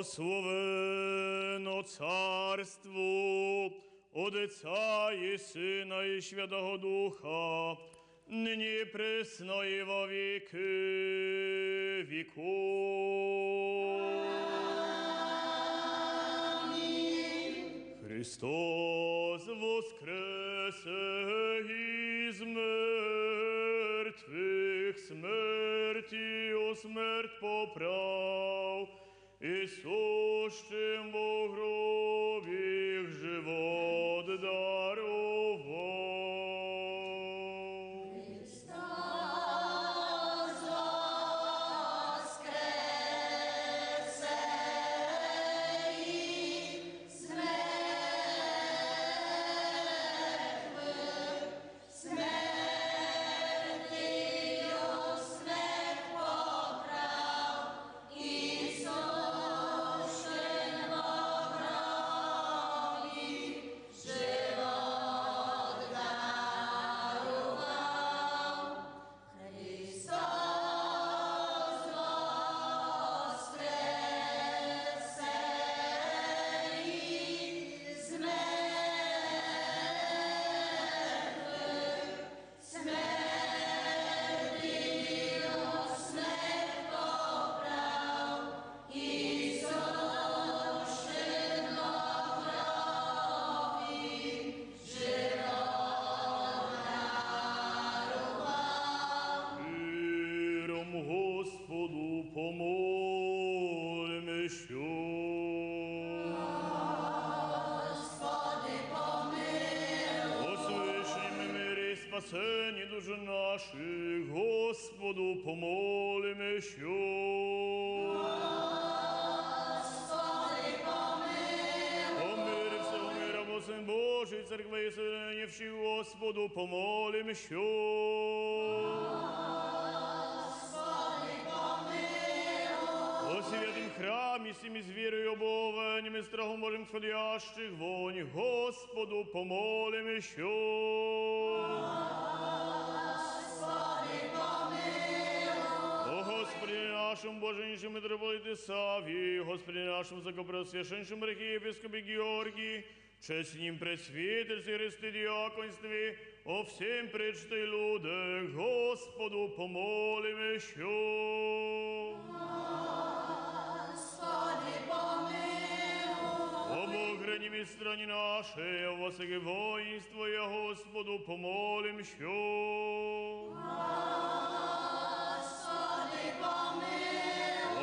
Благословено царство Отця і Сина, і Святого Духа, нині присно і во віки віков. Христос воскресе із мертвих, смерті о смерть поправ, і сущим во гробі живот дарував. Господу помолимося. Господи, помилуй. О свишнім мирі спасенні душ наших, Господу помолимося. Господи, помилуй. О мирі всього мира, бо Син Божий, церкви і соединення всіх, Господу помолимося. О святім храмі, всім із вірою, обовенням і страхом Божим входящих вонь, Господу помолимося. Господи, помилуй. О Господи нашому Боженішому митрополиті Саві, Господи нашому закопросвященшому архиепископі Георгії, чеснім пресвітерстві, Христи діаконстві, о всім пречти людях, Господу помолимося. Господи, помилуй. О Бог, храним и стране нашей, о восаге воинство, я Господу помолимся. Господи, помилуй.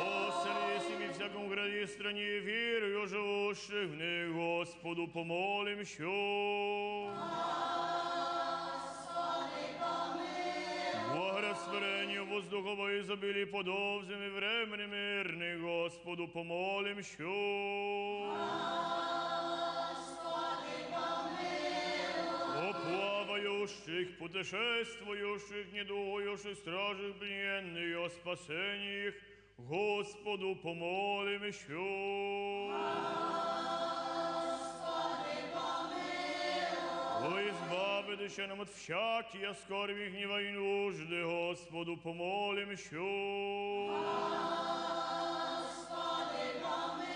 О селе и всяком граде и стране, верую живущих в них, Господу помолимся. Господи, помилуй. Благорастворение воздуховое изобилие подов земи времени мирный, Господу помолимся. Господи, помилуй. О плавающих, путешествующих, недугующих, стражих пленных, о спасении их, Господу помолимся. Господи, помилуй. О избавитеся нам от всяких скорби, гнева и нужды, Господу помолимся. Господи, помилуй.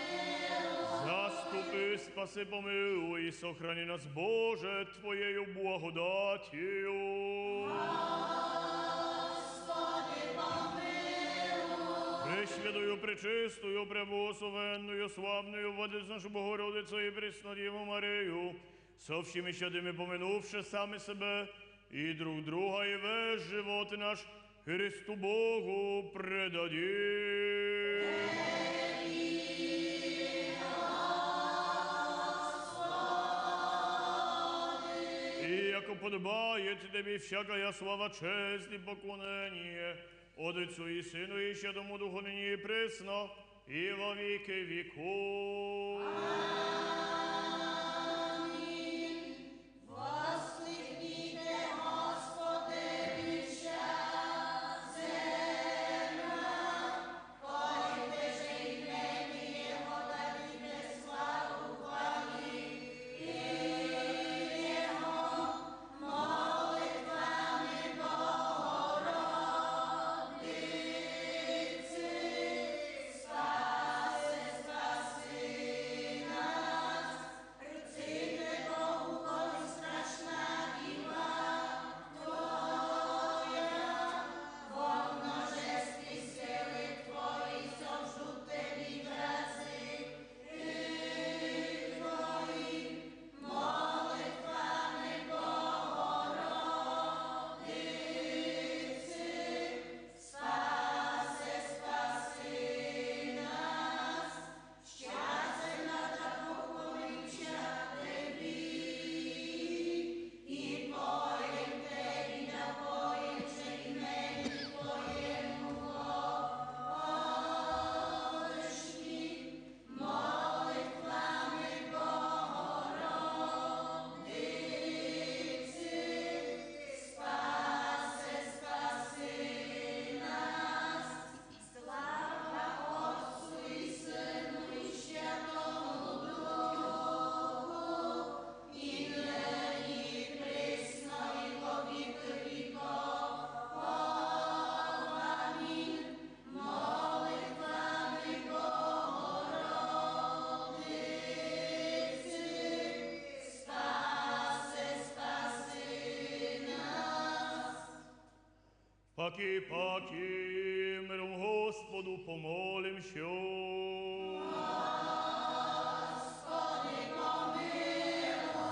Заступи, спаси, помилуй и сохрани нас, Боже, Твоею благодатью. Господи, помилуй. Пресвятую, пречистую, преблагословенную, славную, Владицю нашу Богородицу и Преснодеву Марию, со всеми святыми помянувши сами себе и друг друга, и весь живот наш Христу Богу предадим. И яко подобает Тебе всякая слава, честь и поклонение, от Отцу и Сыну и Святому Духу ныне и пресно, и во веки веков. Воскликните, Господи, віща земля, пойте же імені Його, дадите славу хвалі, і Його молитвами Богородиці, спаси, спаси. Паки, миром Господу помолим, що.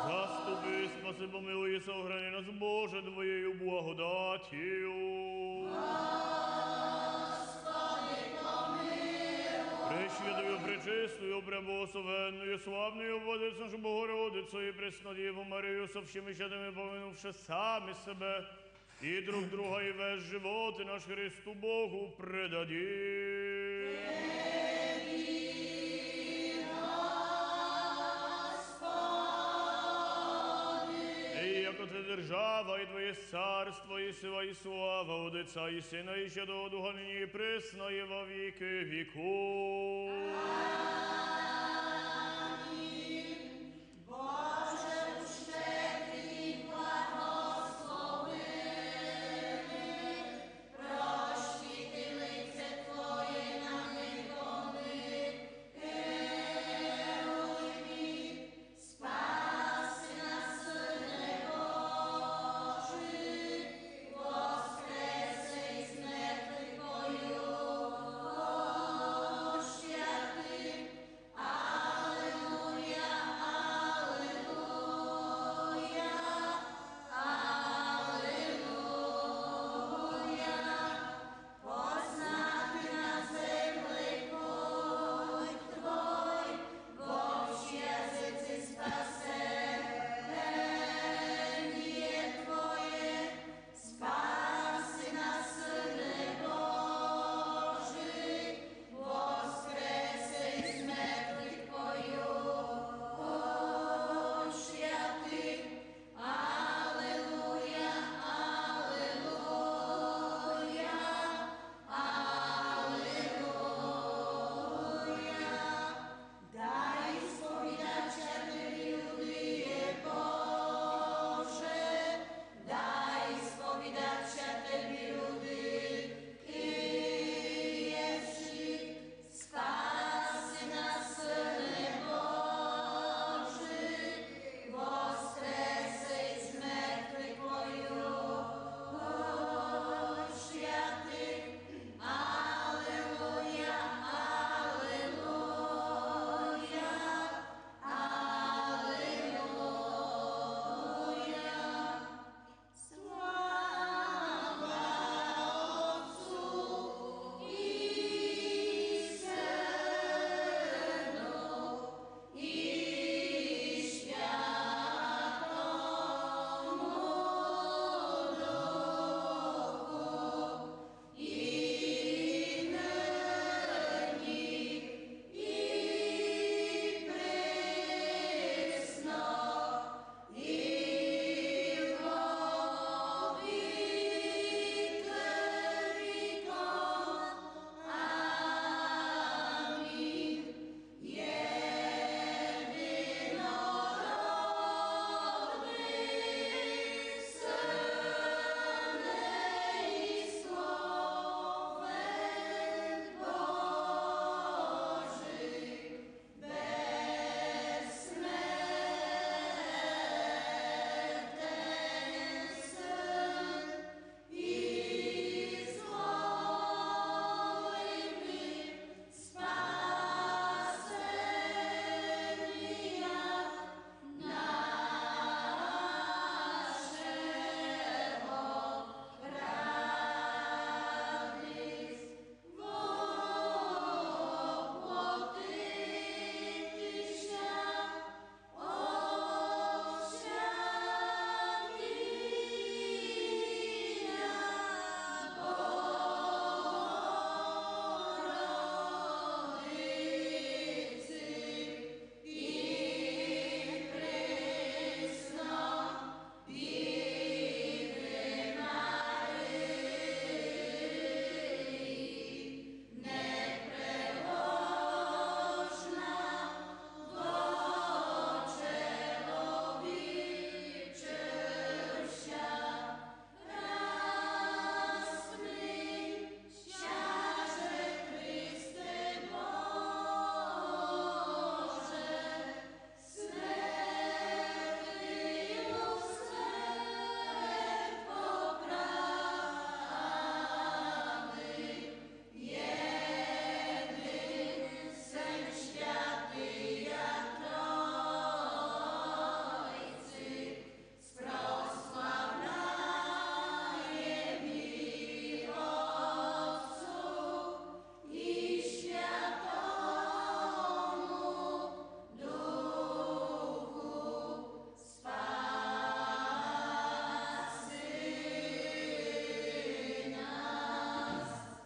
Заступи, спаси, помилуй, сохрани нас, Боже, Твоєю благодатію. Пресвятою, пречистою, преблагословенною, славною Владицею нашу Богородицею і Преснодіву Марію, со всіми святими поминувши самі себе і друг друга, і весь живот наш Христу Богу предадім. І яко це держава, і Твоє царство, і сила, і слава, Отця і Сина, і Святого Духа, нині і присно, і во віки віков.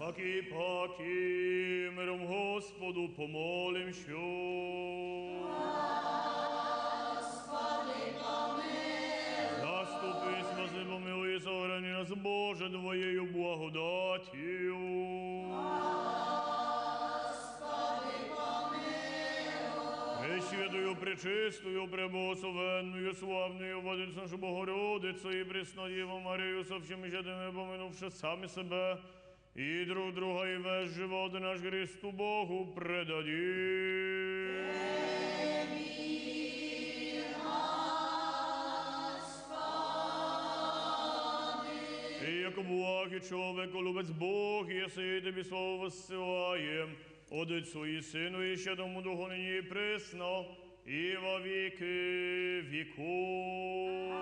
Таки паки миром Господу помолим, що. Заступись, спаси, помилуй, сохрани нас, Боже, Твоєю благодатію. Пресвятою, пречистою, преблагословенною, славною, владицю нашу Богородицю і Преснодіву Марію, со всіми жадами поминувши самі себе, і друг друга, і весь живот наш Христу Богу предадім. І як благ і чоловік, любець Бог, єси, і тобі слово воссилаєм, Отцю і Сину, і ще тому Духу нині і присно, і во віки віков.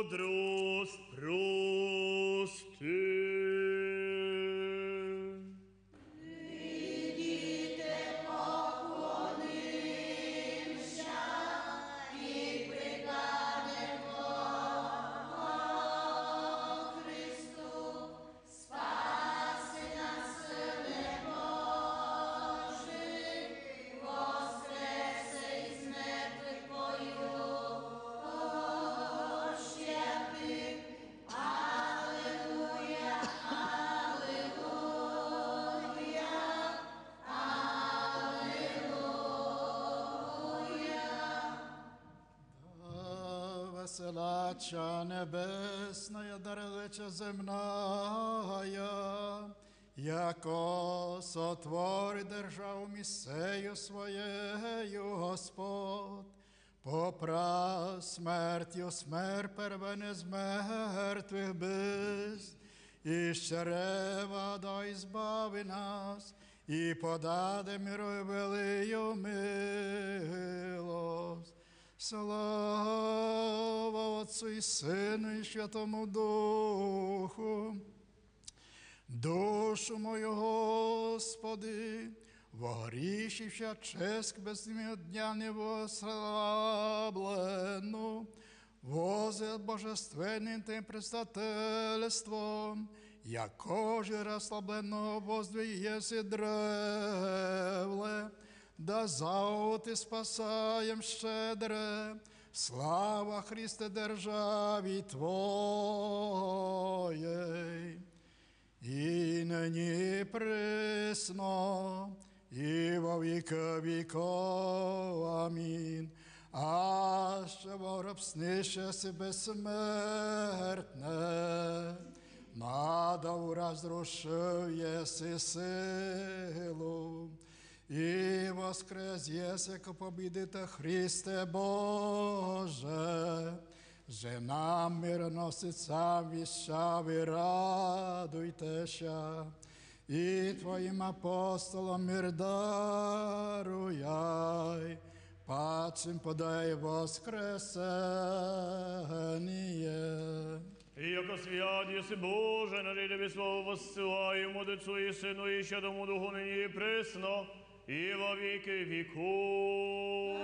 Премудрость прости. Веселача небесная, даровича земная, яко сотвори державу місцею своєю, Господь, попра смертю смерть первене з мертвих бист, і з чрева да избави нас, і подаде мирою велию милость. Слава Отцу і Сину, і Святому Духу. Душу мою, Господи, вогрішивши честь без дня невослаблену, возе божественним тим предстательством, яко же расслабленного воздвиг еси древле, да заоти спасаєм щедре, слава Христе державі Твоєй. І нині присно, і во віки віков. Амінь. А ще воробснище си безсмертне, надав разрушив єси силу, и воскрес яко побідите Христе Боже. Же нам мироносицям віщави, радуйтеся, і Твоїм апостолам мир даруяй, пачим подай воскресение. И яко свят еси Боже, на тебе славу воссылаем от Отцу и Сыну и Святому Духу ныне и пресно, и во веки веков.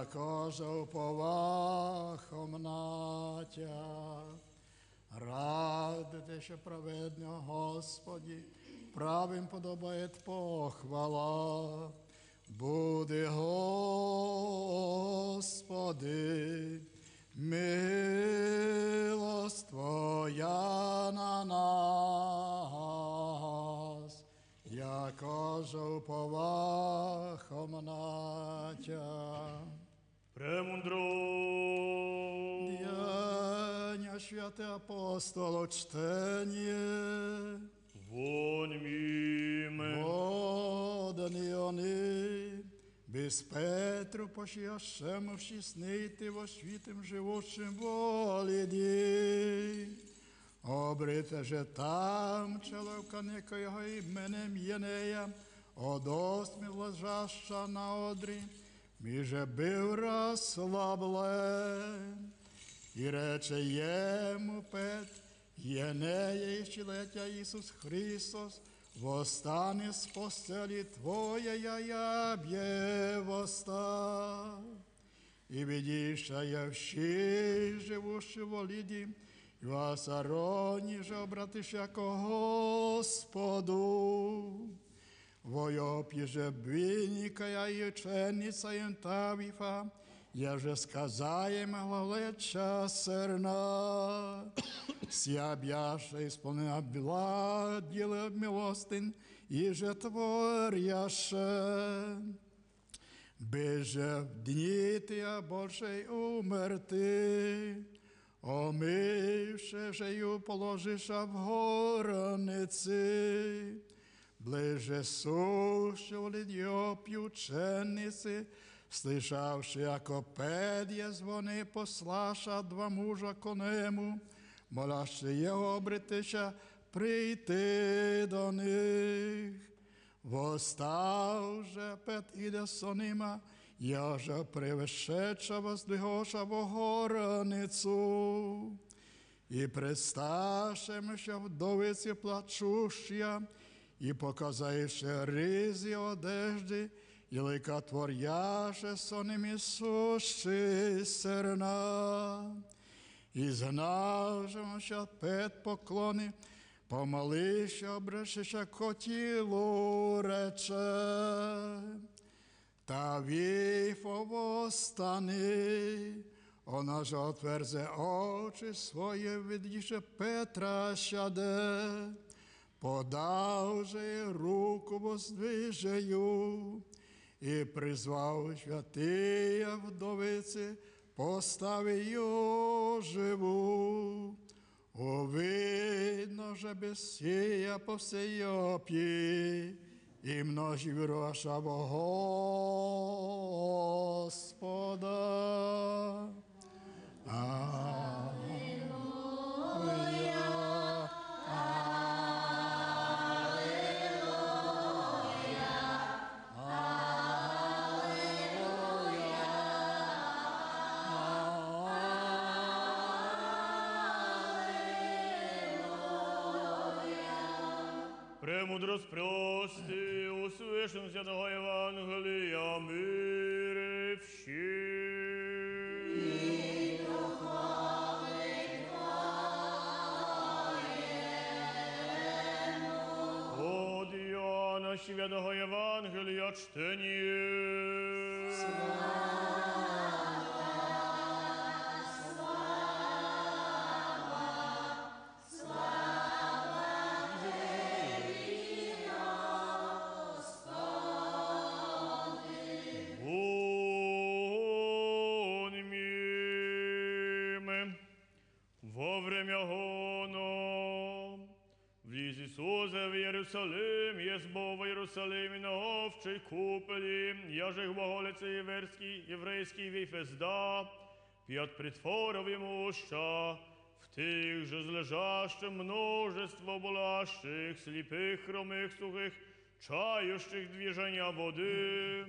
Якоже уповахом на Тя. Радите, що праведно, Господі, правим подобає похвала. Буде, Господи, милость Твоя на нас, якоже уповахом на Тя. Премудро. Діяння святе апостоло чтення. Вонь міме. Подані вони, без Петру пошияшему вщиснити во світим живущим воліді. Обрите же там чоловіка некоєго іменем Єнея, одосмі лежаща на одрі, міже бив розслаблен. І рече йому Петр, Єнея, ісчілетя Ісус Христос, восстане з постелі Твоєя, я б'є восстав. І відійшає всі живущі в Ліді, і в Асароні же обратиш яко Господу. Вооп'єже бвінікая і учениця їм Тавіфа, Jeże skazajem lecza serna, сябяше исполнена была дела милостин, и же творяше. Беже в дні тя Божий умерти, омивше жею положиша в горниці, ближе сушу лідьо п'ючениці, слышавши, яко педє дзвони, послаша два мужа конему, моляще його обритися прийти до них. Востав же пет іде сонима, яже привешеча воздвигоша в горницю. І предсташемося вдовиці плачуща, і показаєше ризі одежди, і лика творяше соним Ісуші серна. І згнавшемося пет поклони, помолися, обрешися ко тілу рече. Та віфово стани, вона ж отверзе очі свої, видіше Петра сяде, подав же руку воздвижею, і призвав святия вдовиці, постави його живу. Увидно, že besija po всей Йопі, і множі віруша во Господа. Аллилуйя. Премудрость прости, услышим святого Евангелия, мире всем. От Иоанна святого Евангелия чтение. Во время гоно вліз Ісусе в Єрусалим, єсбо в Єрусалимі на овчій купелі, яже глаголице єврейський віфезда, п'ят притворов йому уща, в тих же злежащим множество болащих, сліпих, хромих, сухих, чающих движення води.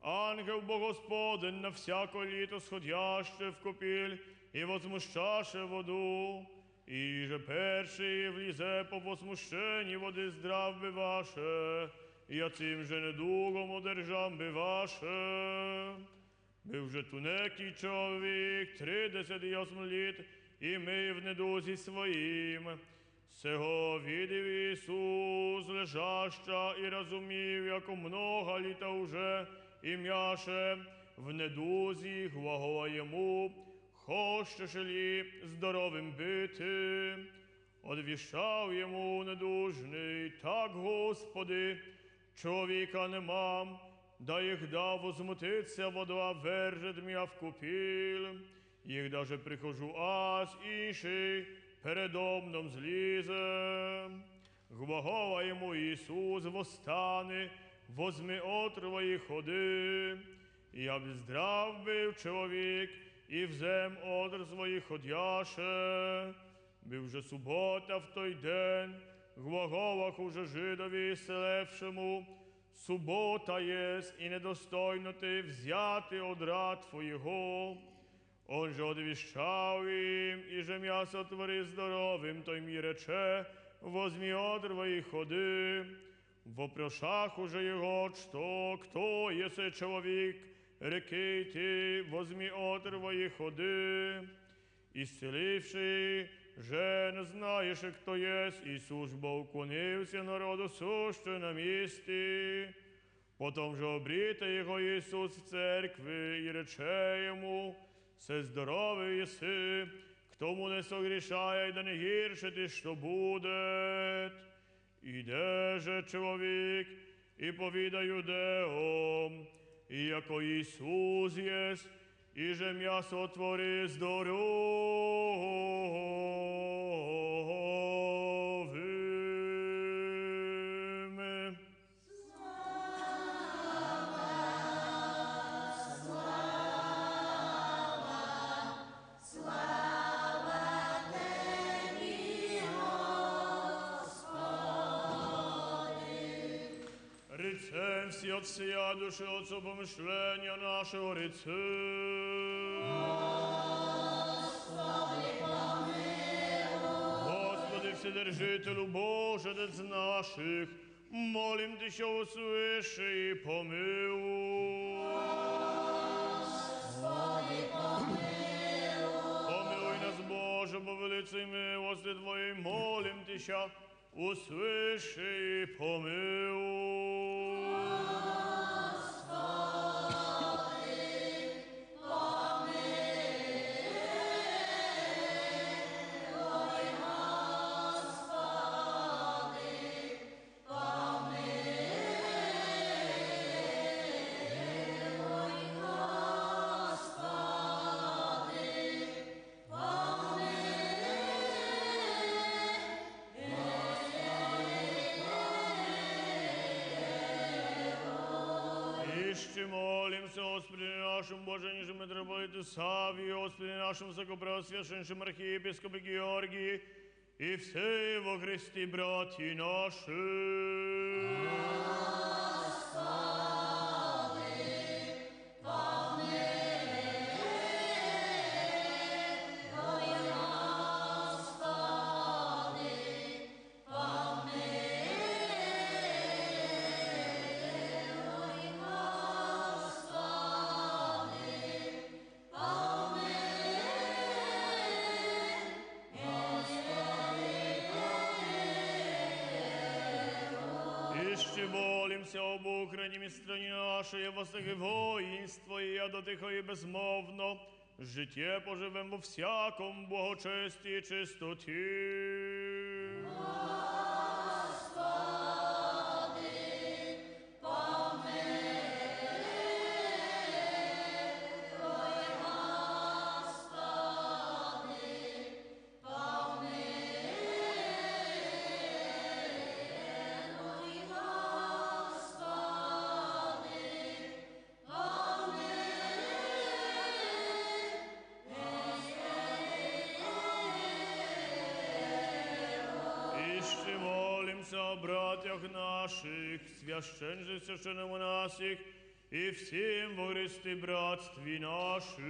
Ангел Богосподен на всяко літо сходяще в купіль і возмущаше воду, і же перший влізе по возмущенні води здрав би ваше, і цим же недугом одержам би ваше. Був же ту некий чоловік 38 літ, і ми в недузі своїм. Сего видів Ісус лежаща і розумів, яко много літа уже, і м'яше в недузі глагола йому, хочеш ли здоровим бити? Одвіщав йому недужний, так, Господи, чоловіка не мам, да їх дав возмутиться вода вержет м'я в купіль, їх даже прихожу аз інший, передо мном злізе. Глагола йому Ісус, восстани, возьми отрова і ходи. Я б здрав бив чоловік, і взем одр своїх ходяше. Бив же субота в той день, глаголах уже жидові селевшому, субота єсть, і недостойно ти взяти одра твоєго. Он же одвіщав їм, і же м'ясо твори здоровим, той мій рече, возьми одрва і ходи. Вопрошах уже його, что, кто єси чоловік, рекий ти, возьми отрва і ходи. Ісцеливши же не знаєш, хто єсть, Ісус бо уклонився народу суще на місці. Потом же обріте його Ісус в церкви і рече йому, все здоровий єси, к тому не согрішає, да не гірше ти, що буде. Іде же чоловік, і повіда юдеям, і яко Ісус єсть, і же м'ясо твори здоровими. Рицем всі от сия души, отцу помишлення нашого рицем. Господи, Вседержителю Боже, Отец наших, молим Ти, що услыши і помилуй. Помилуй нас, Боже, по великій милости Твоїй, молим Ти, що услыши і помилуй. Іще молимся, Господи нашим Боже, ніже митрополиту Саві, Господи нашим високопреосвященнішим архієпископі Георгії, і всі во Христі браті наші. Іще молимся об Україні, страні нашої, востаки воїнство, і я дотихо і безмовно, життя поживем во всяком благочесті і чистоті. Іще молимся о братях наших, священжих, священномонасих, і всім во Христі братстві наших.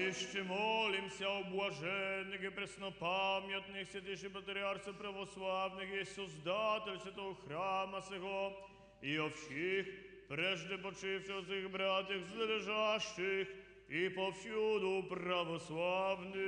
Іще молимся о блаженних і преснопам'ятних, святейших патріарсів православних і Создатель святого храма сего, і о всіх прежде почивших цих братях, злежащих і повсюду православних.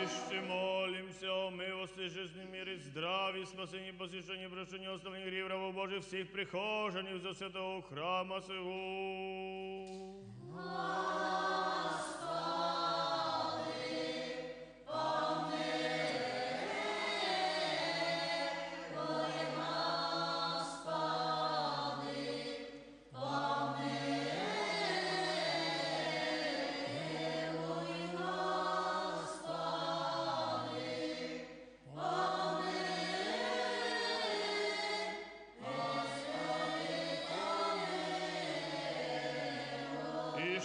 Іще молимся о милости, жизни, мире, здравии, спасении, посещении, прощении, оставлении грехов, рабов Божих, всех прихожанів за святого храма сего.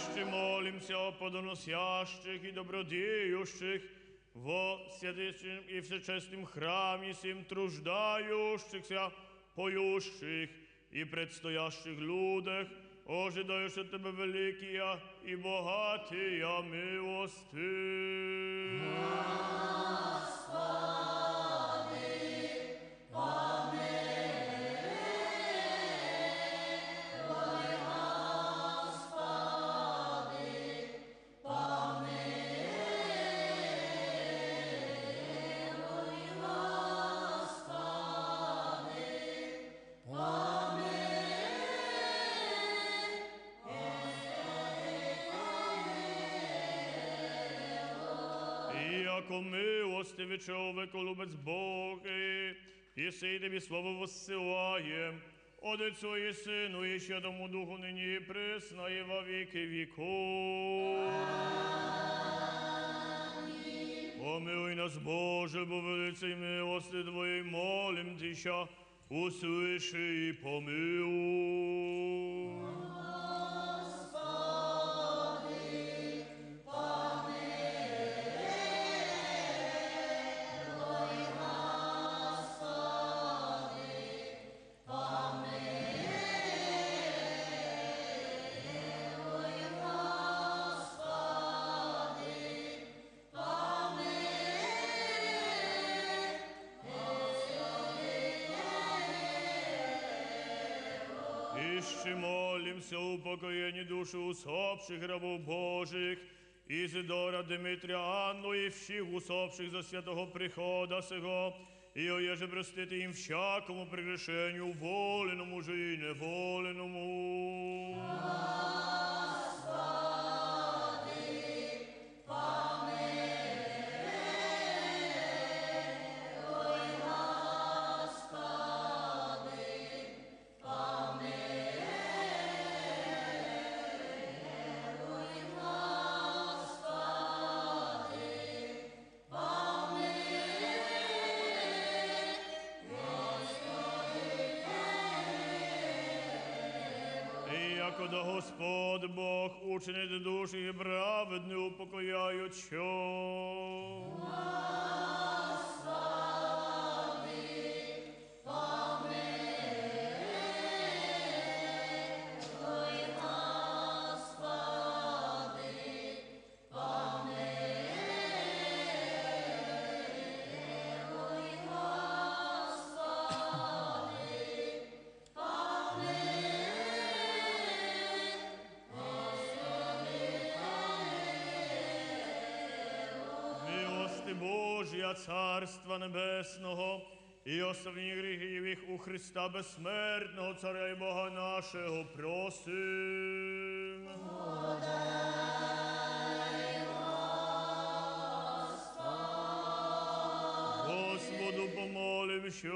Еще молимся о подоносящих и добродеющих во святейшем и всечестном храме сим труждающихся, поющих и предстоящих людях, ожидаешь от Тебе великие и богатые милости. И яко милостивый человек, любец Бог, и сей Тебе славу воссылаем, от Отцу и Сыну, и Святому Духу, ныне и пресно, и во веки веков. Помилуй нас, Боже, по великой милости Твоей, молим Тебя, услыши и помилуй. Ище молимся о упокоении души усопших рабов Божих, Изидора, Дмитрия, Анну и всех усопших за святого прихода сего, и оеже простите им всякому прегрешению, воленному же и неволенному. Яко да Господь Бог учинит души и праведны упокояючи. Божия Царства Небесного и оставлені гріхів їх у Христа безсмертного, Царя і Бога нашого, просим. Господу помолимся.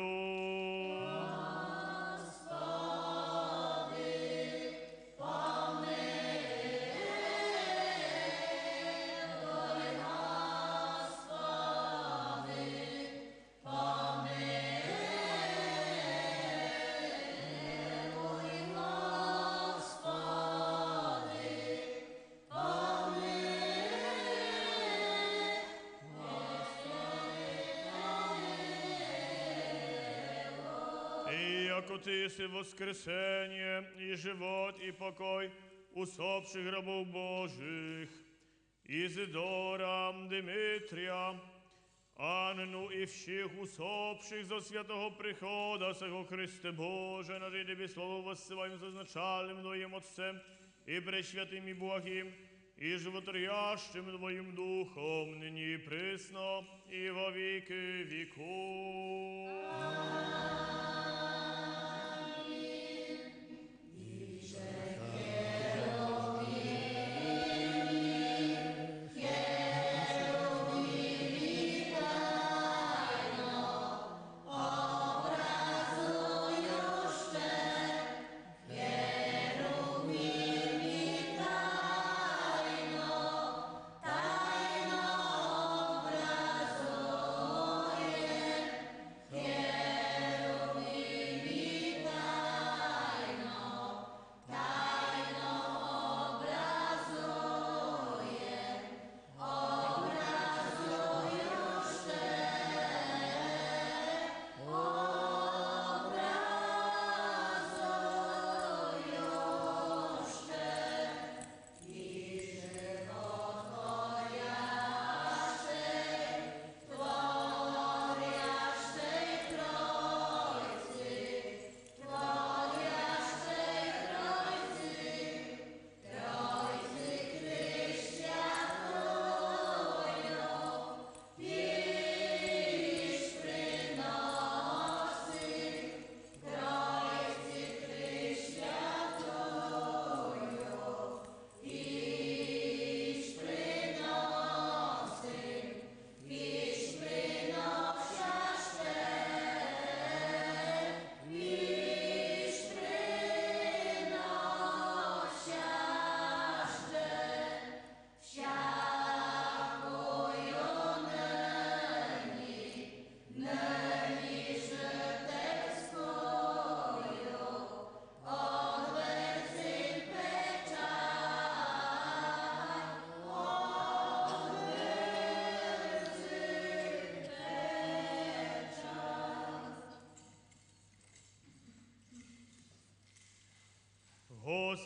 Яко Ты еси воскресение, и живот, и покой усопших рабов Божих, Изидора, Дмитрия, Анну и всех усопших за святого прихода сего Христе Боже, на Тебе слово воссылаем за изначальным Твоим Отцем и пресвятым и благим, и животворящим Твоим Духом, ныне и пресно, и во веки веков.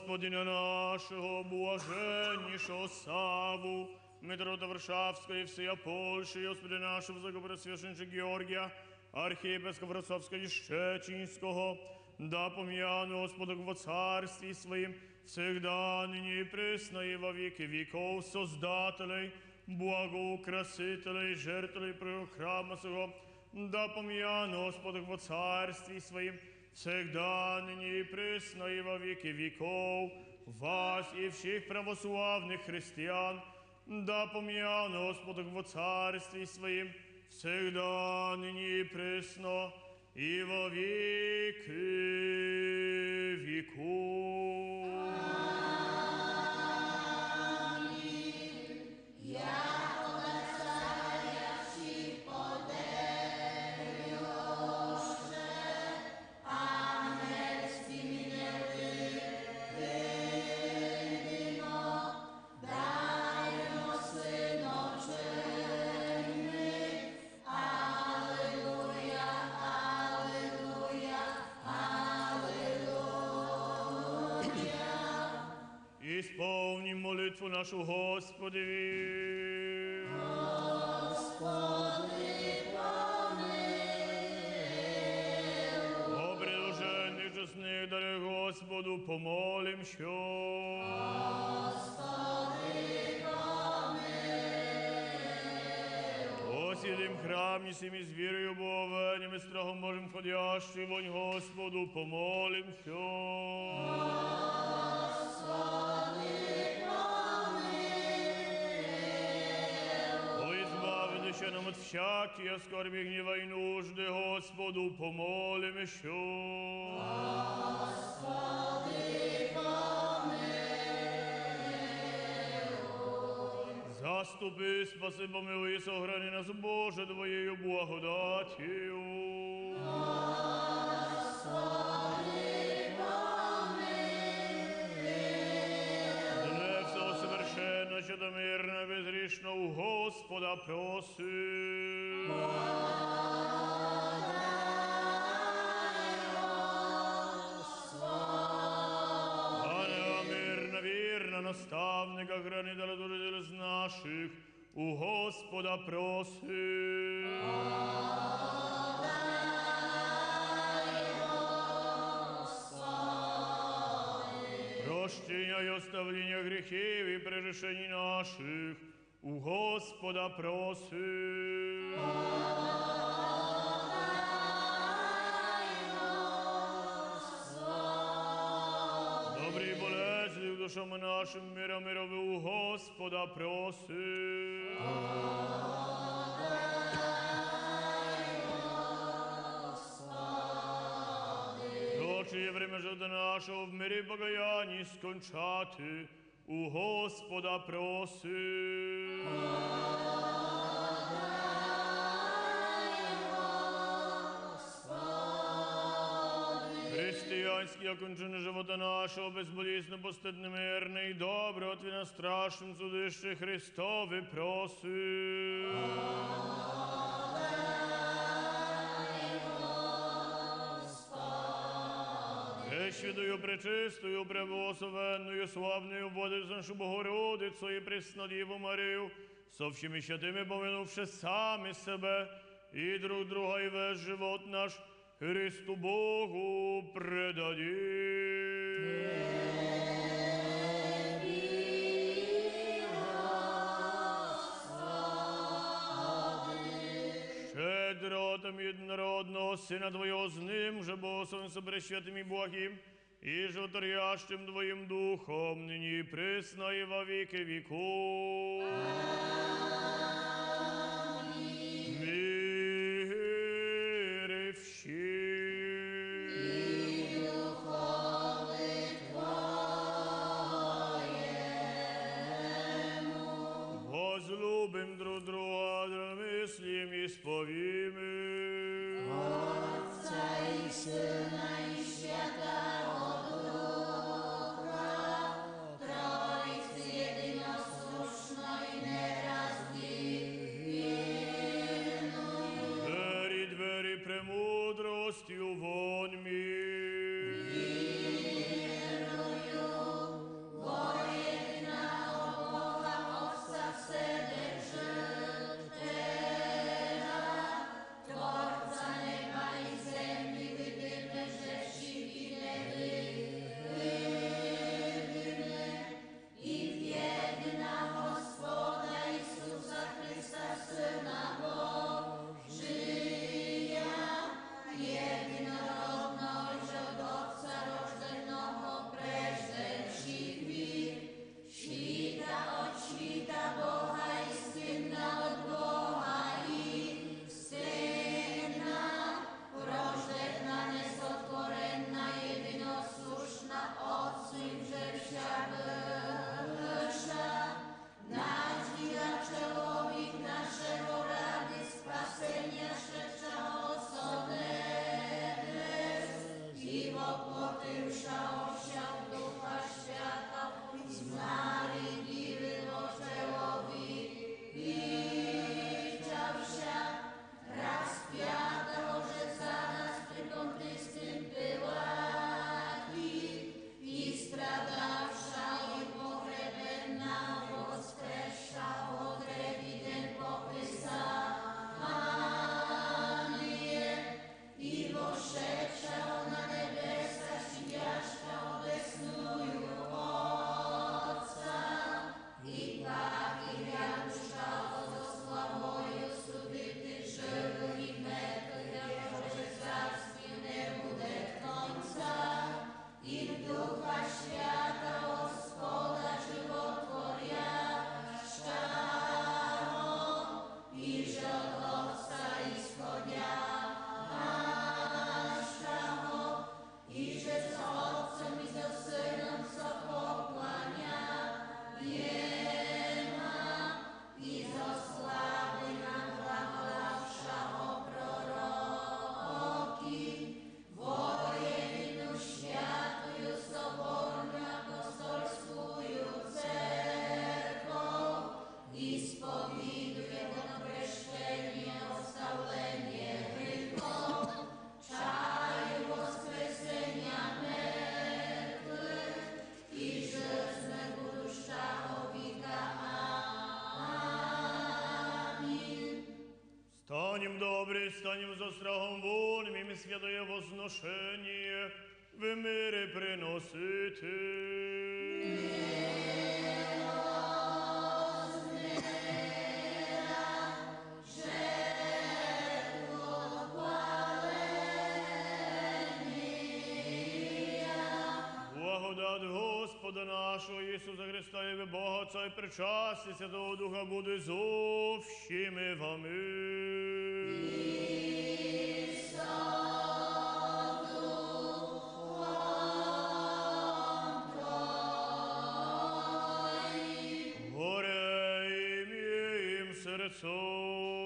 Господина нашого, блаженнішого Саву, Митрополита Варшавського і всея Польщі, і Господи нашого, Високопреосвященнича Георгія, архиепископа Вроцлавського і Щечинського, да пом'яну Господа во царстві своїм, всегда, ныне и пресно, и во веки веков, Создателей, Благоукрасителей, жертвелей Пророк храма Сего, да пом'яну Господа во царстві своїм, всегда, ныне и пресно, и во веки веков, вас и всех православных христиан, да пом'яну Господа во царстві своїм, всегда, ныне и пресно, и во веки веков. Исполним молитву нашу Господи. Господи, помилуй. О предложенных честных даре Господу помолим, що. Господи, помилуй. Осидим храм, несим из верою Богом, и страхом Божьим входящий вонь Господу помолим, що. Ще нам от всякие скорби, гнева и нужды, Господу помолим еще. Господи, помилуй. Заступи, спаси, помилуй, сохрани нас, Боже, Твоею благодатью. Господи, помилуй. Для всего совершенно, что-то мирно, безгрешно у Господа просим. Мирно, верно, наставника, хранителя души из наших, у Господа просим. Прощения и оставления грехов и прегрешений наших, у Господа просим. Добрый болезни в душам нашим, мира мировы, у Господа просим. Дочі время життя нашого в мирі покаянні скончати, у Господа просим. Християнський окончений живота нашого, безболісно, постидно, мирний, і добре, от на страшним судище Христові просим. Святою, пречистою, преблагословенною, славною Владицею нашу Богородицю і Преснодіву Марію, со всіми святими поминувши самі себе і друг друга, і весь живот наш Христу Богу предадим. Щедротом єдинородного Сина Твоего з ним же Богословен собрещатым и благим, и животворящим Твоим Духом, ныне и пресно, и во веки веков. Возлюбим друг друга, мыслим и сповимим. Отца и Сына и Святого Духа, Троицы единосущной нераздельную. Двери премудростью вонь мир. Верую Господем за страхом вольным и святое возношение в мире приносите. Благодать Господа нашого Ісуса Христа і Бога Отця і причасті Святого Духа буде зо всіми вами. Горе ім'їм серцом.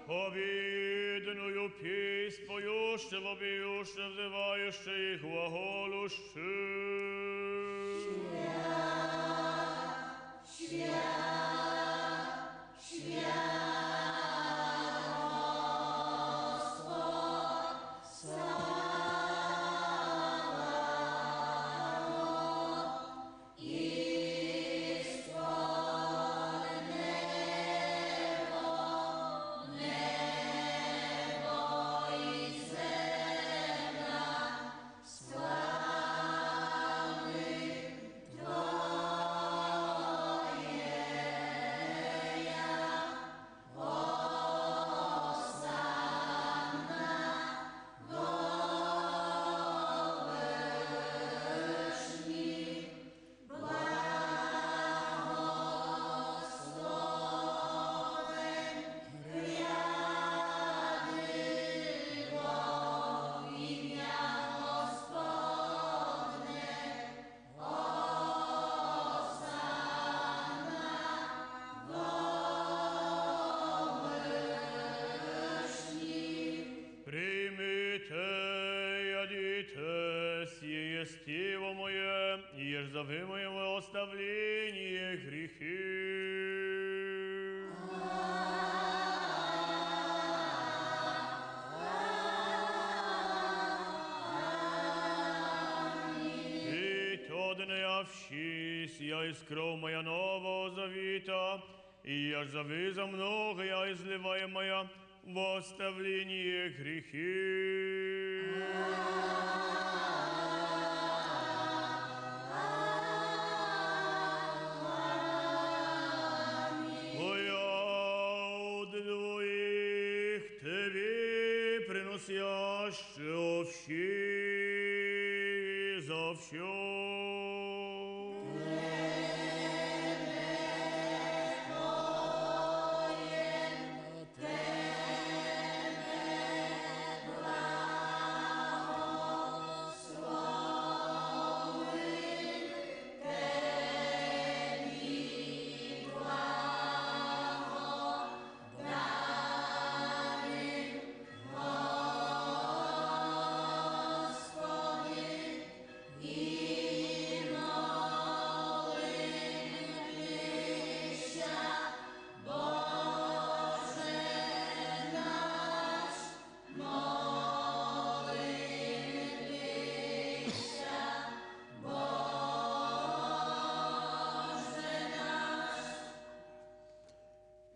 Повідною піснь поюще, вопіюще, взивающе і глаголуще. Естиво моє, єж за ви моєго оставлення гріхи. І то не явщись, я із кров моя нового завіта, і я ж за ви за много, я изливаю моя в оставлення гріхи. Приносяще всі за все.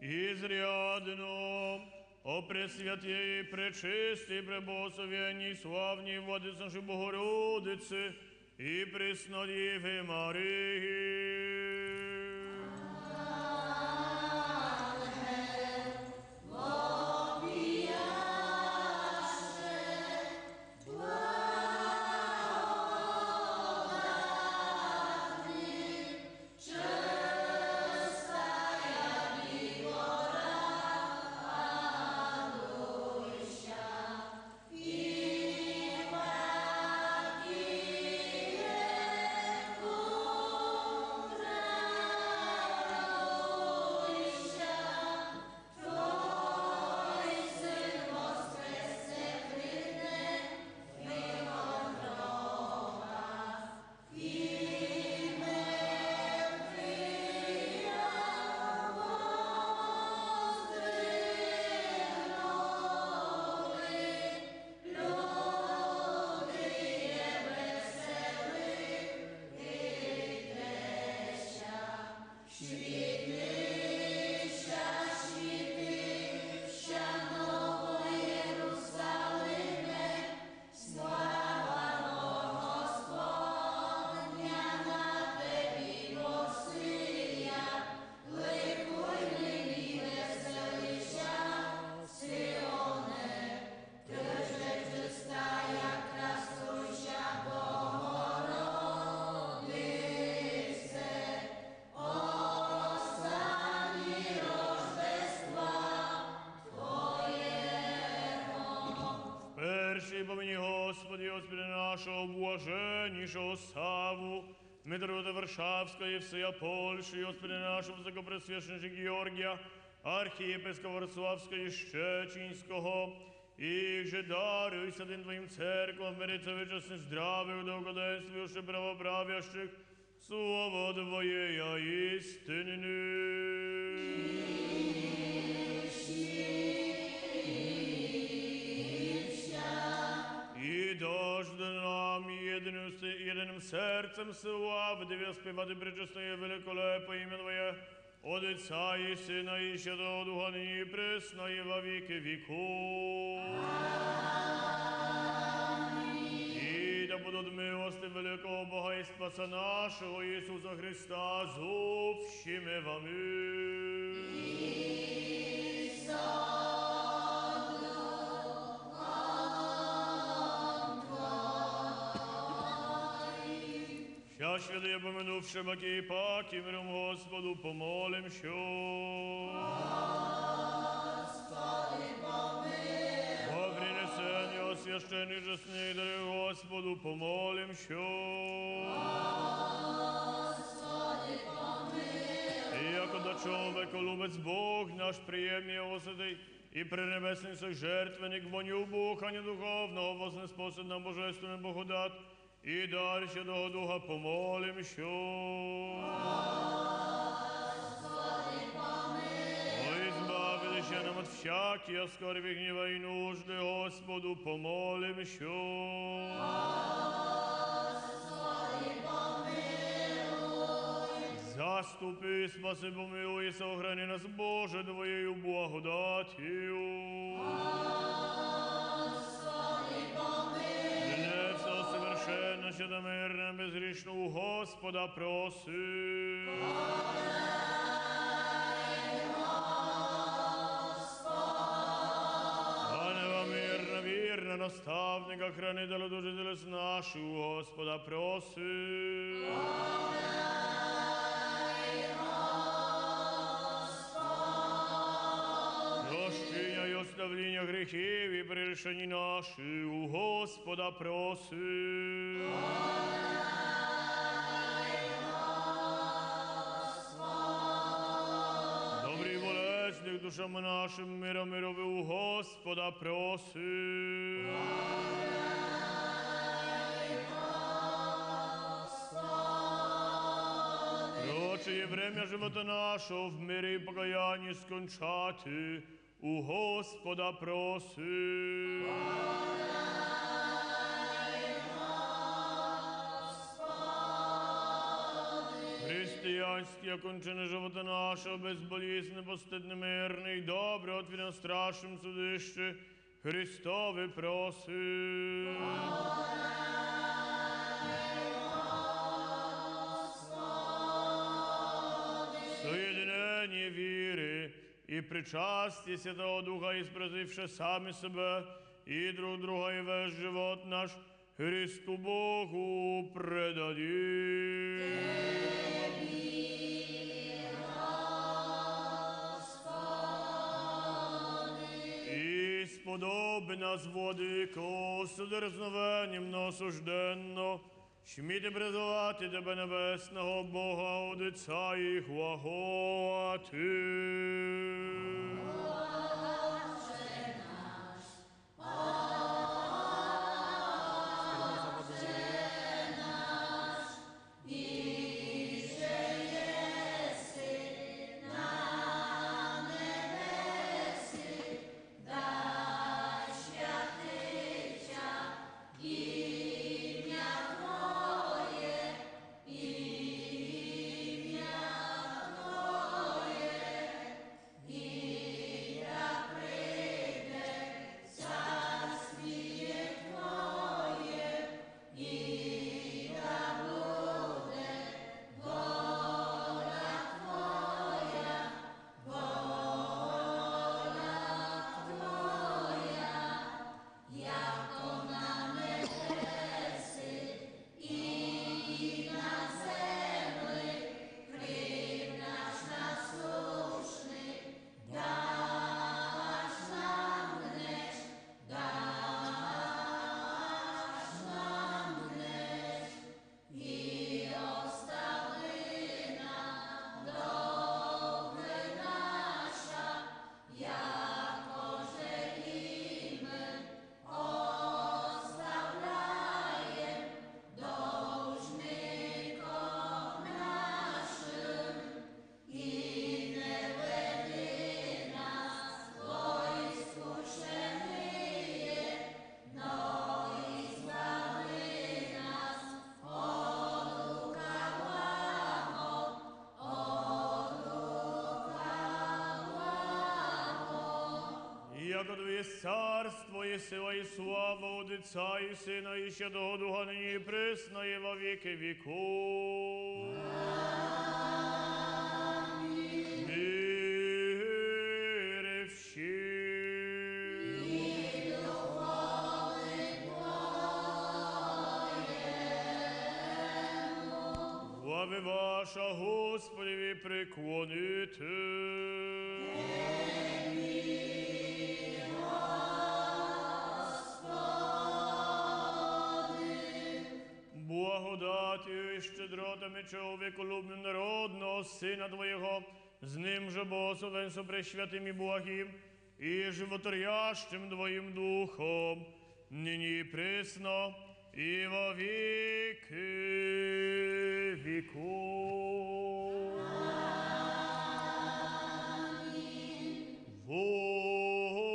Изрядно, о Пресвятей, Пречистой, Преблагословенней, славней Владице нашей Богородицы и Преснодеве Марии. Пришли по мені, Господи, Господи нашого, блаженнішого Саву, Митрополита Варшавського, Євсея Польщі, Господи нашого, високопресвященника Георгія, архієпископа Вроцлавського і Щечинського, і же даруй святим Твоїм церквам, мириться вичасних здравих, довгоденствуючих, правоправящих, слово Твоє істинне. І дожди нам єдиним серцем славити, співати причесне великолепе ім'я Твоє, Отця і Сина і Святого Духа, нині і присно, і во віки віков. І да будуть милости великого Бога і Спаса нашого Ісуса Христа з общими вами. Ща святые, помянувши баки и паки, миром Господу помолим, що. Господи, помилуй. Во принесення священних жесних дарів Господу помолим, що. Господи, помилуй. І як до чоловіка любець Бог наш приємний освятий, і пренебесний сой жертвенник, воню бухання духовного, вознеспосед нам божественний Богодат, і далі Святого Духа помолим, що. Господи, помилуй. Ой, збавили ще нам от всяких скорбі, гніва і нужди, Господу помолим, що. Господи, помилуй. Заступи, спаси, помилуй, сохрани нас, Боже, Твоєю благодатію. Господи, помилуй. Для всього совершенно, щедомирне, безгрішну у Господа проси. Пане мирна, вірна, наставника, хранителя душі телес наших, у Господа проси. Прощення й оставління гріхів і прирішені наші, у Господа проси. Добрий і болесних душам нашим, мира мирови, у Господа проси. Прочее время живота нашого в мирі і покаянні скончати, у Господа проси. Християнські окончини живота нашого, безболісне, постидне, мирне і добре, отвір на страшним судище, Христове проси. Соєдинення віри і причасті Святого Духа, і спразивши самі себе і друг друга, і весь живот наш Христу Богу предадим. І сподоби нас, владико, судерзновенням насужденно, Шміти призивати Тебе, небесного Бога, Отця і хвагати. Ім'я яко Твоє царство, і сила, і слава Отця, і Сина, і Святого Духа, нині і присно, і во віки віков. Мире всім. Слави ваша, Господеві, приклонити. Благодатію і щедротами чоловіколюбним народного Сина Твоєго, з ним же Богословенство пресвятим і благим, і животворящим Твоїм Духом, нині і присно, і во віки віков. Вон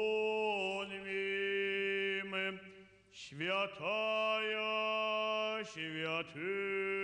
ім'я святая святых.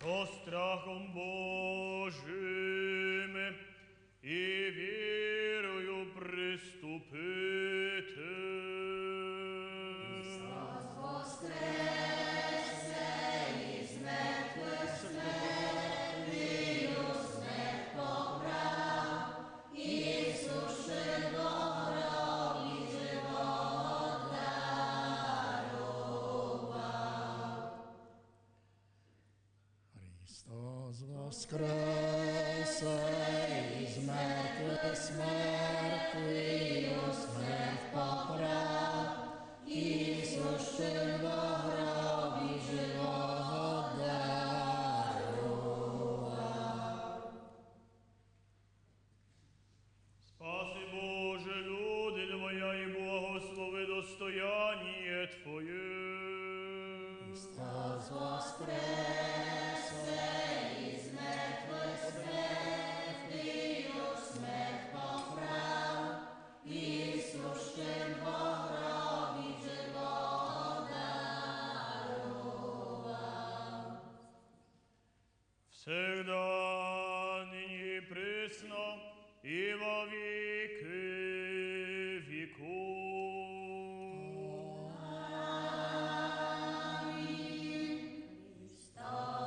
Со страхом Божим і вірою приступити. Христос воскресе із мертвих смертвію смерть поправ, Ісус ще до гробі живого дарував. Спаси, Боже, люди Твоя, і благослови достояние Твоє. Христос воскресе із мертвих смертвію смерть поправ, Ісус ще до гробі живого дарував. Всегда, нині і присно, і во віки віков. Христос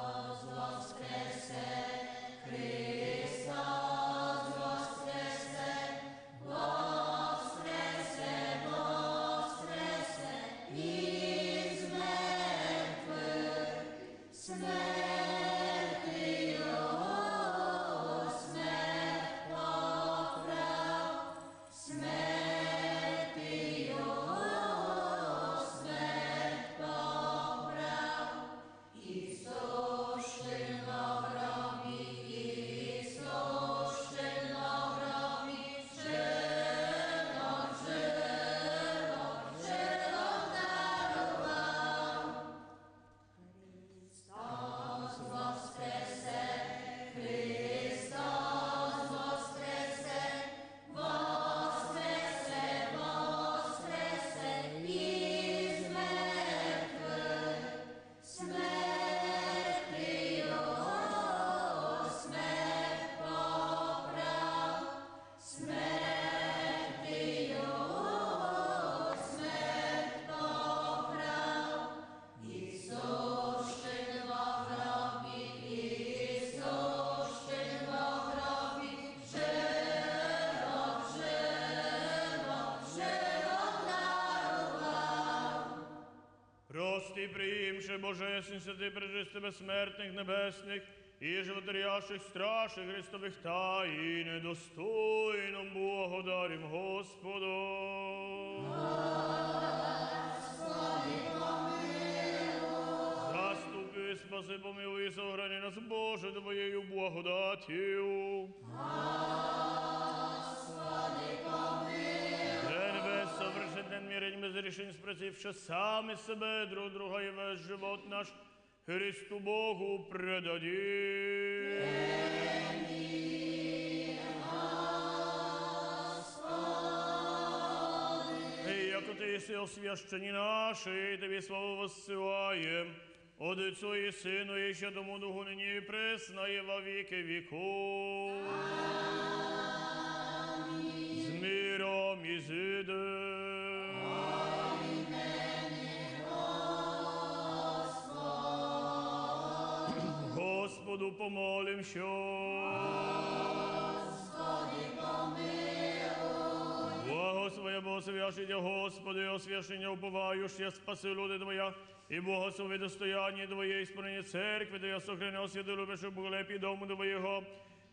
Господи, приимши божественности Ты, прежисти безсмертных небесных и животворящих страшных Христовых тайн, недостойным благодарим Господу. Заступи, спаси, помилуй и сохрани нас, Боже, Твоею благодатью. Совершенен мирень без решень, спросивши сами себе, друг друга и весь живот наш Христу Богу предадим. И яко Ты еси освящени наши, и Тебе славу воссылаем, от Отцу и Сыну, и Святому Духу, ныне и пресно, и во веки веков. С миром изыдем. Господу помолимся. Господи, помилуй. Благослови, благословящий Господи, освящення уповающая, спаси люди Твоя, и благослови достояние Твое, исполнение церкви Твоя, сохрани освяти, любящих Боголепі дому Твоєго.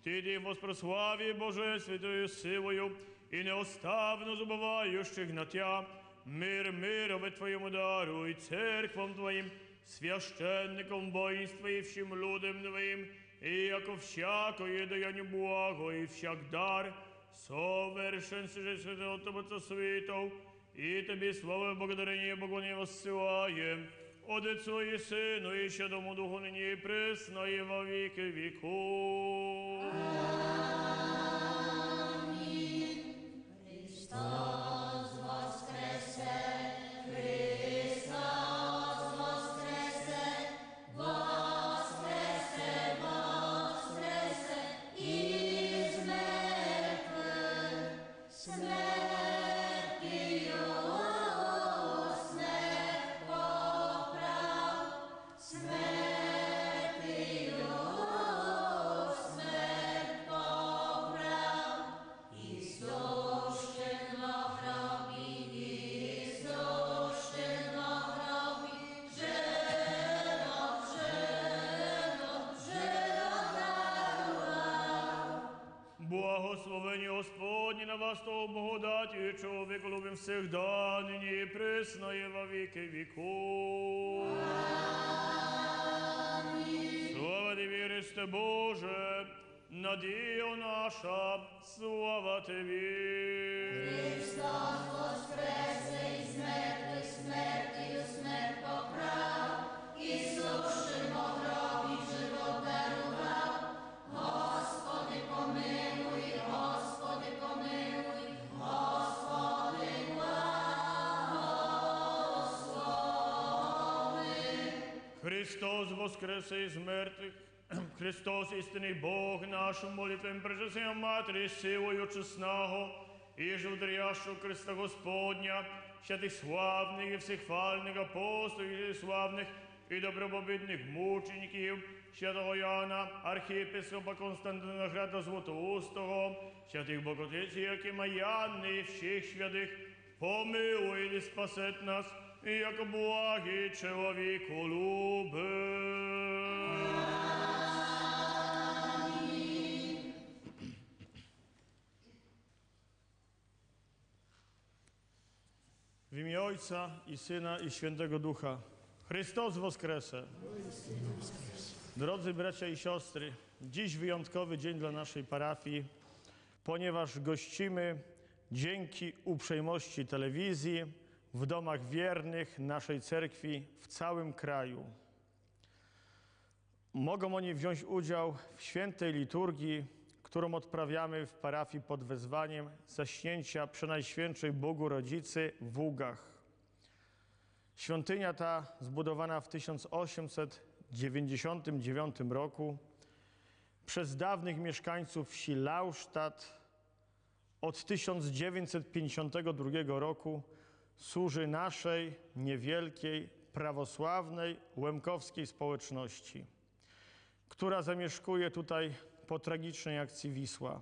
Ти Ти воспрослави, Боже, святою силою, и неоставно забывающих на Тя, мир мирове Твоему дару, и церквам Твоим, священником воинствующим людям Твоим, и яко всякое даяние благо, и всяк дар, совершен же святого Тобца святов, и Тебе слава и благодарение Богу не воссылаем, от Отцу и Сыну, и Святому Духу, ныне и пресно, и во веки веков. Христос воскресе, Христос воскресе, воскресе, воскресе из мертвых, смертью смерть поправ, смертью смерть поправ, и сущен во гробе, и сущен во гробе, живот, живот, живот дарував. Благословение Господне на вас, то благодатью, и человек любим всегда, ныне и пресно, и во веки веков. Слава Тебе, Христе Боже, надія наша, слава Тебе. Христос воскресе із мертвих, смертю смерть поправ, і сущий во гробі живот дарував. Господи, помилуй, Господи, помилуй, Господи, благослови. Христос воскресе из мертвых, Христос истинный Бог наш, молитвем прежесения Матери, силою честного, и животрящего креста Господня, святых славных и всехвальных апостолов и славных и добробобитных мучеников, святого Иоанна, архиепископа Константина Града Златоустого, святых Богородиц Якима Яны и всех святых, помилуй и спасет нас, и яко благий человеку любим. W imię Ojca i Syna i Świętego Ducha. Chrystus woskrese. Drodzy bracia i siostry, dziś wyjątkowy dzień dla naszej parafii, ponieważ gościmy dzięki uprzejmości telewizji w domach wiernych naszej cerkwi w całym kraju. Mogą oni wziąć udział w świętej liturgii, którą odprawiamy w parafii pod wezwaniem zaśnięcia Przenajświętszej Bogu Rodzicy w Ługach. Świątynia ta, zbudowana w 1899 roku przez dawnych mieszkańców wsi Lausztat, od 1952 roku służy naszej niewielkiej, prawosławnej, łemkowskiej społeczności, która zamieszkuje tutaj po tragicznej akcji Wisła.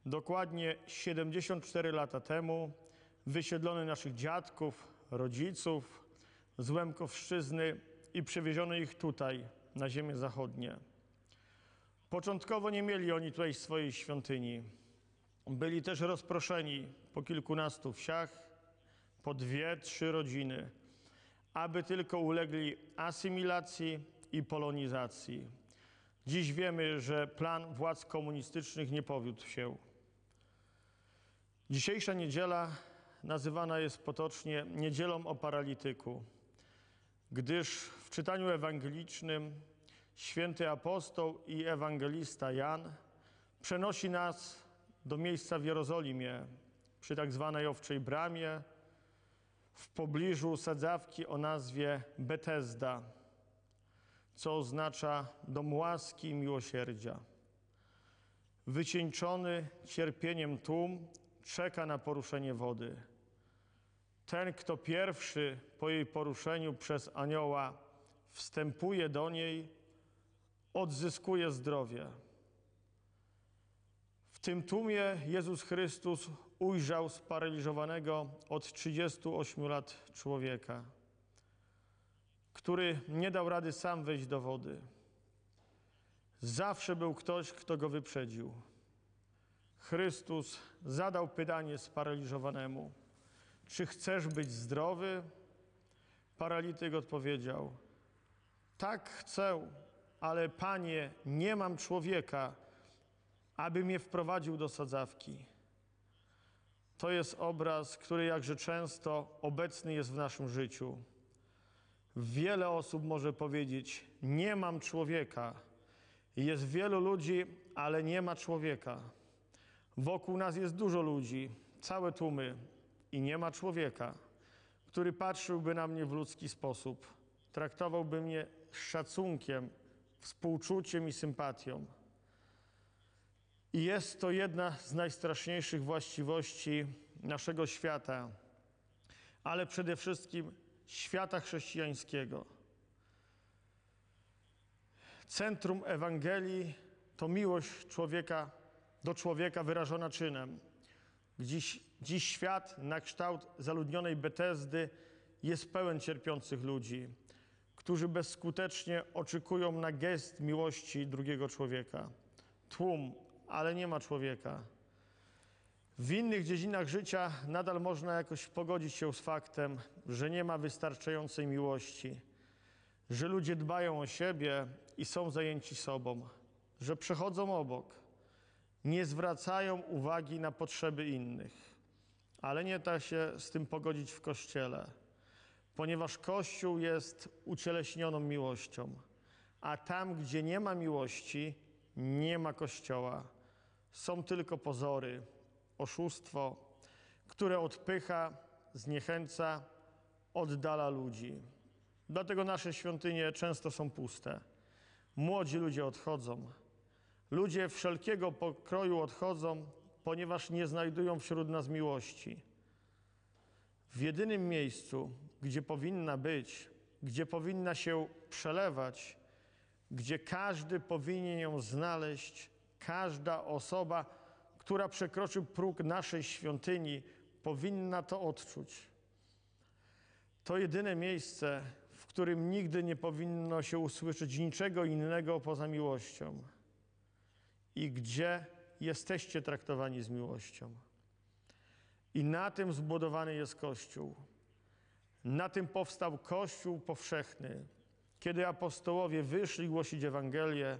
Dokładnie 74 lata temu wysiedlono naszych dziadków, rodziców z Łemkowszczyzny i przywieziono ich tutaj, na ziemię zachodnie. Początkowo nie mieli oni tutaj swojej świątyni. Byli też rozproszeni po kilkunastu wsiach, po 2-3 rodziny, aby tylko ulegli asymilacji i polonizacji. Dziś wiemy, że plan władz komunistycznych nie powiódł się. Dzisiejsza niedziela nazywana jest potocznie Niedzielą o Paralityku, gdyż w czytaniu ewangelicznym święty apostoł i ewangelista Jan przenosi nas do miejsca w Jerozolimie, przy tak zwanej Owczej Bramie, w pobliżu sadzawki o nazwie Betesda, co oznacza dom łaski i miłosierdzia. Wycieńczony cierpieniem tłum czeka na poruszenie wody. Ten, kto pierwszy po jej poruszeniu przez anioła wstępuje do niej, odzyskuje zdrowie. W tym tłumie Jezus Chrystus ujrzał sparaliżowanego od 38 lat człowieka, który nie dał rady sam wejść do wody. Zawsze był ktoś, kto go wyprzedził. Chrystus zadał pytanie sparaliżowanemu: czy chcesz być zdrowy? Paralityk odpowiedział: tak chcę, ale Panie, nie mam człowieka, aby mnie wprowadził do sadzawki. To jest obraz, który jakże często obecny jest w naszym życiu. Wiele osób może powiedzieć: nie mam człowieka. Jest wielu ludzi, ale nie ma człowieka. Wokół nas jest dużo ludzi, całe tłumy, i nie ma człowieka, który patrzyłby na mnie w ludzki sposób, traktowałby mnie z szacunkiem, współczuciem i sympatią. I jest to jedna z najstraszniejszych właściwości naszego świata, ale przede wszystkim świata chrześcijańskiego. Centrum Ewangelii to miłość człowieka do człowieka wyrażona czynem. Dziś świat na kształt zaludnionej Betesdy jest pełen cierpiących ludzi, którzy bezskutecznie oczekują na gest miłości drugiego człowieka. Tłum, ale nie ma człowieka. W innych dziedzinach życia nadal można jakoś pogodzić się z faktem, że nie ma wystarczającej miłości, że ludzie dbają o siebie i są zajęci sobą, że przechodzą obok, nie zwracają uwagi na potrzeby innych. Ale nie da się z tym pogodzić w Kościele, ponieważ Kościół jest ucieleśnioną miłością, a tam, gdzie nie ma miłości, nie ma Kościoła. Są tylko pozory, oszustwo, które odpycha, zniechęca, oddala ludzi. Dlatego nasze świątynie często są puste. Młodzi ludzie odchodzą. Ludzie wszelkiego pokroju odchodzą, ponieważ nie znajdują wśród nas miłości. W jedynym miejscu, gdzie powinna być, gdzie powinna się przelewać, gdzie każdy powinien ją znaleźć, każda osoba, która przekroczy próg naszej świątyni, powinna to odczuć. To jedyne miejsce, w którym nigdy nie powinno się usłyszeć niczego innego poza miłością i gdzie jesteście traktowani z miłością. I na tym zbudowany jest Kościół. Na tym powstał Kościół powszechny. Kiedy apostołowie wyszli głosić Ewangelię,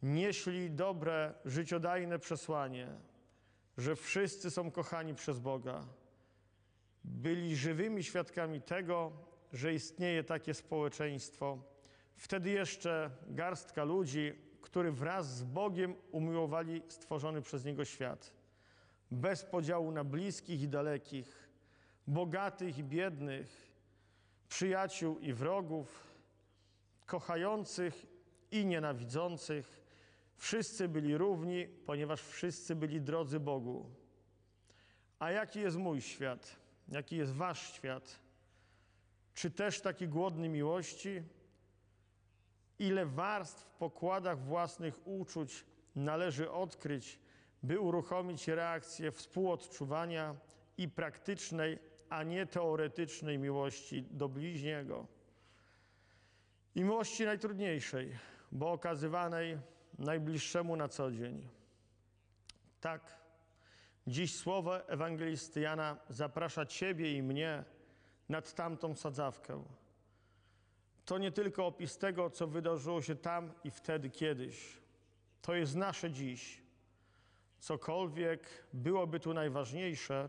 nieśli dobre, życiodajne przesłanie, że wszyscy są kochani przez Boga. Byli żywymi świadkami tego, że istnieje takie społeczeństwo. Wtedy jeszcze garstka ludzi, którzy wraz z Bogiem umiłowali stworzony przez Niego świat. Bez podziału na bliskich i dalekich, bogatych i biednych, przyjaciół i wrogów, kochających i nienawidzących. Wszyscy byli równi, ponieważ wszyscy byli drodzy Bogu. A jaki jest mój świat? Jaki jest wasz świat? Czy też taki głodny miłości? Ile warstw w pokładach własnych uczuć należy odkryć, by uruchomić reakcję współodczuwania i praktycznej a nie teoretycznej miłości do bliźniego. I miłości najtrudniejszej, bo okazywanej najbliższemu na co dzień. Tak, dziś słowo ewangelisty Jana zaprasza Ciebie i mnie nad tamtą sadzawkę. To nie tylko opis tego, co wydarzyło się tam i wtedy kiedyś. To jest nasze dziś. Cokolwiek byłoby tu najważniejsze,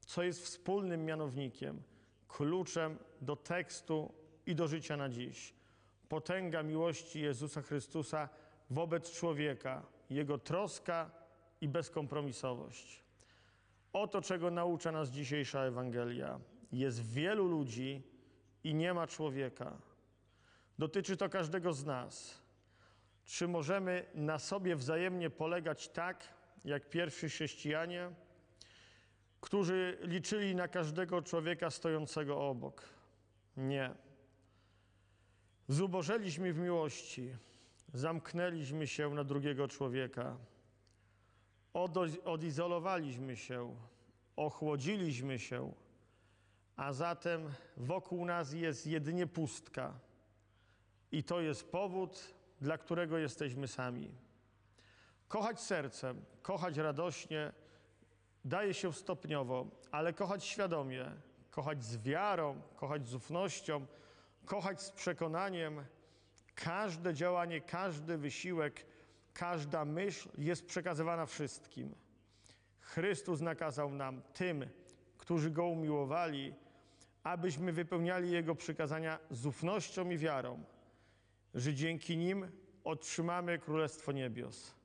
co jest wspólnym mianownikiem, kluczem do tekstu i do życia na dziś. Potęga miłości Jezusa Chrystusa wobec człowieka, Jego troska i bezkompromisowość. Oto, czego naucza nas dzisiejsza Ewangelia. Jest wielu ludzi i nie ma człowieka. Dotyczy to każdego z nas. Czy możemy na sobie wzajemnie polegać tak, jak pierwsi chrześcijanie, którzy liczyli na każdego człowieka stojącego obok? Nie. Zubożeliśmy w miłości, zamknęliśmy się na drugiego człowieka, odizolowaliśmy się, ochłodziliśmy się, a zatem wokół nas jest jedynie pustka. I to jest powód, dla którego jesteśmy sami. Kochać sercem, kochać radośnie daje się stopniowo, ale kochać świadomie, kochać z wiarą, kochać z ufnością, kochać z przekonaniem. Każde działanie, każdy wysiłek, każda myśl jest przekazywana wszystkim. Chrystus nakazał nam, tym, którzy Go umiłowali, abyśmy wypełniali Jego przykazania z ufnością i wiarą, że dzięki nim otrzymamy Królestwo Niebios.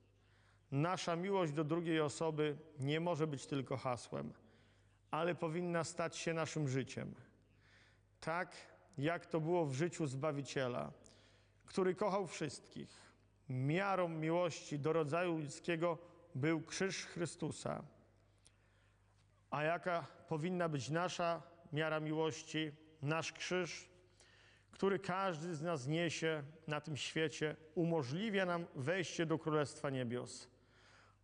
Nasza miłość do drugiej osoby nie może być tylko hasłem, ale powinna stać się naszym życiem. Tak, jak to było w życiu Zbawiciela, który kochał wszystkich. Miarą miłości do rodzaju ludzkiego był krzyż Chrystusa. A jaka powinna być nasza miara miłości, nasz krzyż, który każdy z nas niesie na tym świecie, umożliwia nam wejście do Królestwa Niebios.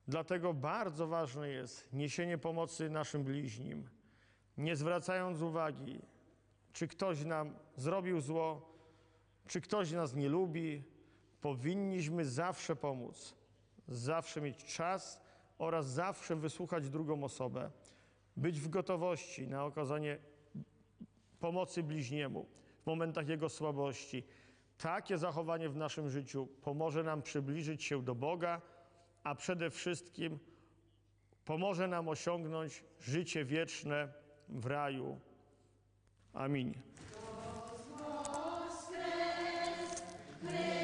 Dlatego bardzo ważne jest niesienie pomocy naszym bliźnim, nie zwracając uwagi, czy ktoś nam zrobił zło, czy ktoś nas nie lubi. Powinniśmy zawsze pomóc, zawsze mieć czas oraz zawsze wysłuchać drugą osobę, być w gotowości na okazanie pomocy bliźniemu w momentach jego słabości. Takie zachowanie w naszym życiu pomoże nam przybliżyć się do Boga, a przede wszystkim pomoże nam osiągnąć życie wieczne w raju. Amin. Chrystus